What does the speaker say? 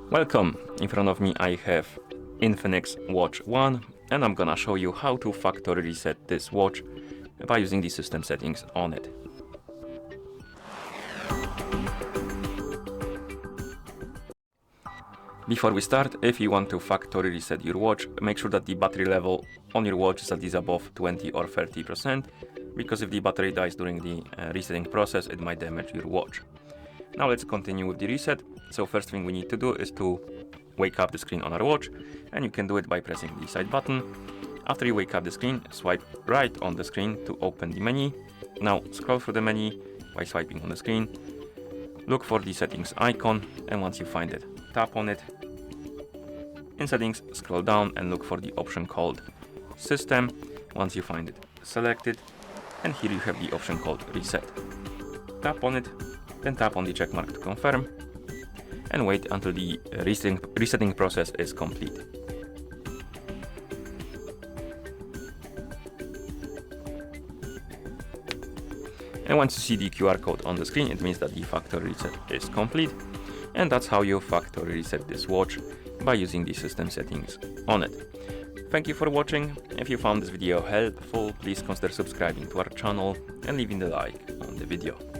Welcome! In front of me I have INFINIX Watch 1 and I'm gonna show you how to factory reset this watch by using the system settings on it. Before we start, if you want to factory reset your watch, make sure that the battery level on your watch is at least above 20 or 30%, because if the battery dies during the resetting process, it might damage your watch. Now let's continue with the reset. So first thing we need to do is to wake up the screen on our watch, and you can do it by pressing the side button. After you wake up the screen, swipe right on the screen to open the menu. Now scroll through the menu by swiping on the screen. Look for the settings icon, and once you find it, tap on it. In settings, scroll down and look for the option called System. Once you find it, select it, and here you have the option called Reset. Tap on it, then tap on the check mark to confirm, and wait until the resetting process is complete. And once you see the QR code on the screen, it means that the factory reset is complete. And that's how you factory reset this watch by using the system settings on it. Thank you for watching. If you found this video helpful, please consider subscribing to our channel and leaving a like on the video.